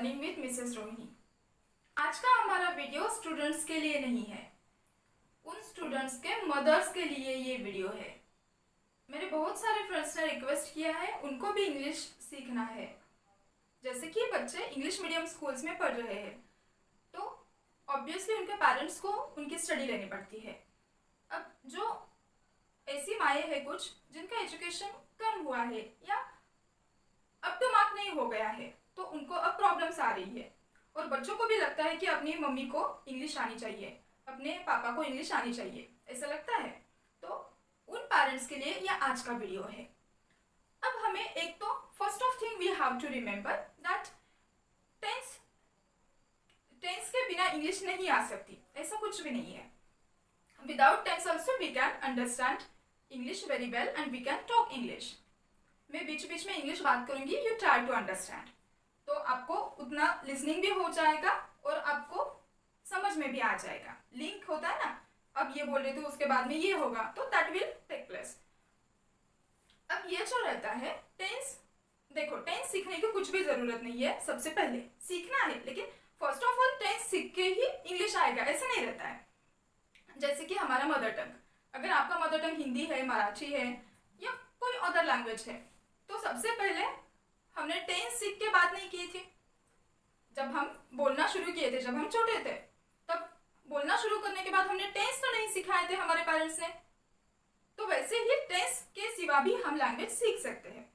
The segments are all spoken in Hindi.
Learning with Mrs Rohini. आज का हमारा वीडियो स्टूडेंट्स के लिए नहीं है, उन स्टूडेंट्स के मदर्स के लिए ये वीडियो है। मेरे बहुत सारे फ्रेंड्स ने रिक्वेस्ट किया है, उनको भी इंग्लिश सीखना है। जैसे कि बच्चे इंग्लिश मीडियम स्कूल्स में पढ़ रहे हैं, तो ऑब्वियसली उनके पेरेंट्स को उनकी स्टडी लेनी पड़ती है। अब जो ऐसी माएँ हैं कुछ जिनका एजुकेशन कम हुआ है या अब तो मार्क नहीं हो गया है, तो उनको अब प्रॉब्लम्स आ रही है। और बच्चों को भी लगता है कि अपनी मम्मी को इंग्लिश आनी चाहिए, अपने पापा को इंग्लिश आनी चाहिए, ऐसा लगता है। तो उन पेरेंट्स के लिए यह आज का वीडियो है। अब हमें एक तो first of thing we have to remember that tense के बिना इंग्लिश नहीं आ सकती, ऐसा कुछ भी नहीं है। Without tense also we can understand English very well and we can talk English. मैं बीच बीच में इंग्लिश बात करूंगी, यू ट्राई टू अंडरस्टैंड, तो आपको उतना लिसनिंग भी हो जाएगा और आपको समझ में भी आ जाएगा। लिंक होता है ना, अब ये बोल रहे थे उसके बाद में ये होगा, तो दैट विल टेक प्लेस। अब ये जो रहता है टेंस, देखो टेंस सीखने की कुछ भी जरूरत नहीं है, सबसे पहले सीखना है, लेकिन फर्स्ट ऑफ ऑल टेंस सीख के ही इंग्लिश आएगा ऐसा नहीं रहता है। जैसे कि हमारा मदर टंग, अगर आपका मदर टंग हिंदी है, मराठी है या कोई अदर लैंग्वेज है, तो सबसे पहले हमने टेंस सीख के बात नहीं की थी। जब हम बोलना शुरू किए थे, जब हम छोटे थे, तब बोलना शुरू करने के बाद हमने टेंस तो नहीं सिखाए थे हमारे पेरेंट्स ने। तो वैसे ही टेंस के सिवा भी हम लैंग्वेज सीख सकते हैं।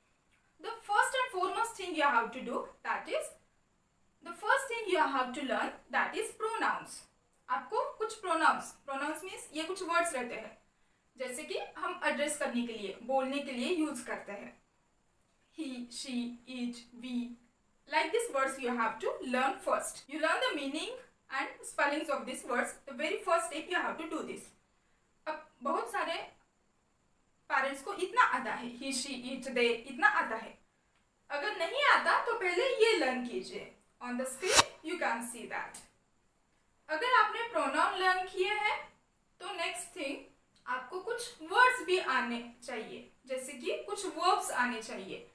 The first and foremost thing you have to do that is the first thing you have to learn that is pronouns. आपको कुछ प्रोनाउंस मीन्स ये कुछ वर्ड्स रहते हैं, जैसे कि हम एड्रेस करने के लिए, बोलने के लिए यूज करते हैं। He, she, it, we. Like these words you have to learn first. You learn the meaning and spellings of these words. The very first step you have to do this. अब बहुत सारे पेरेंट्स को इतना आता है, he, she, it, they इतना आता है। अगर नहीं आता तो पहले ये लर्न कीजिए। On the screen you can see that. अगर आपने प्रोनाउन लर्न किए हैं तो नेक्स्ट थिंग आपको कुछ वर्ड्स भी आने चाहिए, जैसे कि कुछ वर्ब्स आने चाहिए,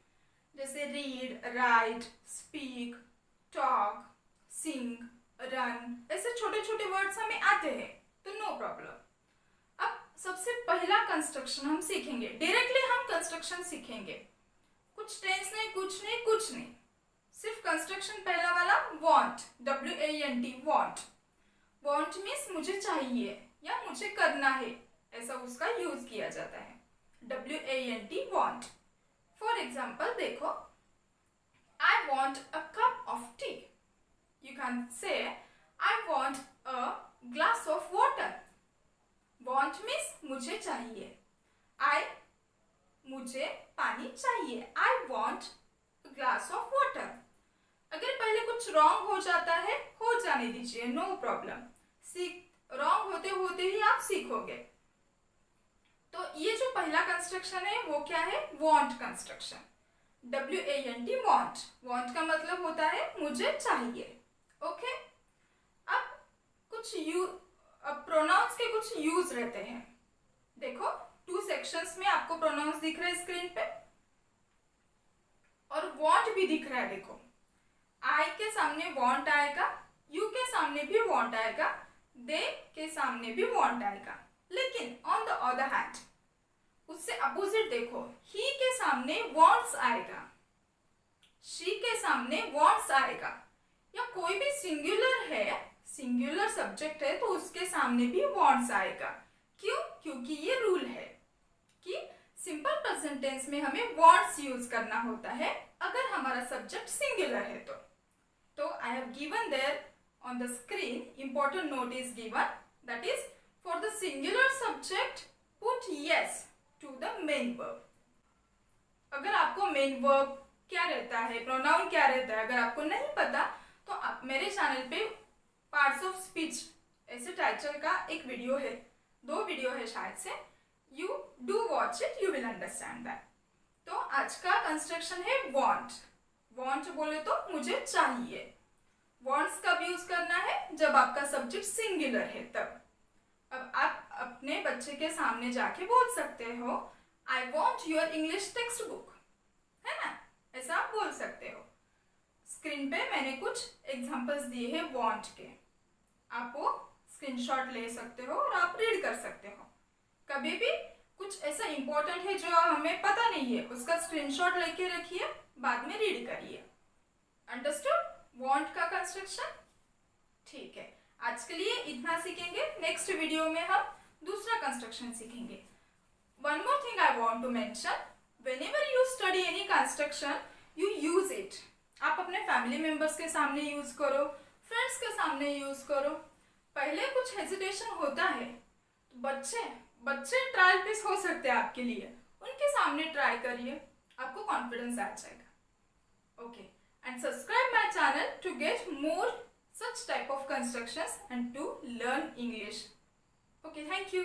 जैसे रीड, राइट, स्पीक, टॉक, सिंग, रन, ऐसे छोटे छोटे वर्ड्स हमें आते हैं, तो नो प्रॉब्लम। अब सबसे पहला कंस्ट्रक्शन हम सीखेंगे, डायरेक्टली हम कंस्ट्रक्शन सीखेंगे, कुछ टेंस नहीं, कुछ नहीं, सिर्फ कंस्ट्रक्शन पहला वाला want, WANT, want. Want means मुझे चाहिए या मुझे करना है, ऐसा उसका यूज किया जाता है, WANT, वांट। फॉर एग्जाम्पल देखो, I want a cup of T. You can say I want a glass of water. Want means मुझे चाहिए, मुझे पानी चाहिए, I want a glass of water. अगर पहले कुछ रॉन्ग हो जाता है, हो जाने दीजिए, नो प्रॉब्लम। रॉन्ग होते होते ही आप सीखोगे। तो ये जो पहला कंस्ट्रक्शन है वो क्या है, want construction, WANT, want. Want का मतलब होता है मुझे चाहिए। ओके, अब कुछ प्रोनाउंस के कुछ यूज रहते हैं। देखो 2 सेक्शंस में आपको प्रोनाउंस दिख रहे हैं स्क्रीन पे, और वांट भी दिख रहा है। देखो आई के सामने वांट आएगा, यू के सामने भी वांट आएगा, दे के सामने भी वांट आएगा। लेकिन ऑन द अदर हैंड उससे अपोजिट देखो, ही के सामने वांट्स आएगा, शी के सामने वांट्स आएगा, या कोई भी सिंगुलर है, सिंगुलर सब्जेक्ट है, तो उसके सामने भी वांट्स आएगा। क्यों? क्योंकि ये रूल है कि सिंपल प्रेजेंट टेंस में हमें वांट्स यूज करना होता है अगर हमारा सब्जेक्ट सिंगुलर है तो I have given there on the screen, important note is given, that is for the singular subject put yes to the main verb. अगर आपको मेन वर्ब क्या रहता है, प्रोनाउन क्या रहता है, अगर आपको नहीं पता तो आप मेरे चैनल पे पार्ट्स ऑफ स्पीच ऐसे टाइटल का एक वीडियो है, 2 वीडियो है शायद से, you do watch it, you will understand that. तो आज का कंस्ट्रक्शन है वांट। वांट बोले तो मुझे चाहिए। वॉन्ट्स कब यूज करना है, जब आपका सब्जेक्ट सिंगुलर है तब। अब आप अपने बच्चे के सामने जाके बोल सकते हो, I want your English text book, है ना, ऐसा आप बोल सकते हो। स्क्रीन पे मैंने कुछ एग्जांपल्स दिए हैं वांट के, आप वो स्क्रीनशॉट ले सकते हो और आप रीड कर सकते हो। कभी भी कुछ ऐसा इंपॉर्टेंट है जो हमें पता नहीं है, उसका स्क्रीनशॉट लेके रखिए, बाद में रीड करिए। अंडरस्टूड वांट का कंस्ट्रक्शन? ठीक है, आज के लिए इतना सीखेंगे। नेक्स्ट वीडियो में हम दूसरा कंस्ट्रक्शन सीखेंगे। One more thing I want to mention, whenever you study any construction you use it. आप अपने फैमिली मेंबर्स के सामने यूज करो, फ्रेंड्स के सामने यूज करो। पहले कुछ हेजिटेशन होता है, तो बच्चे ट्रायल पीस हो सकते हैं आपके लिए, उनके सामने ट्राई करिए, आपको कॉन्फिडेंस आ जाएगा। Okay, and subscribe my channel to get more such type of constructions and to learn English. Okay, thank you.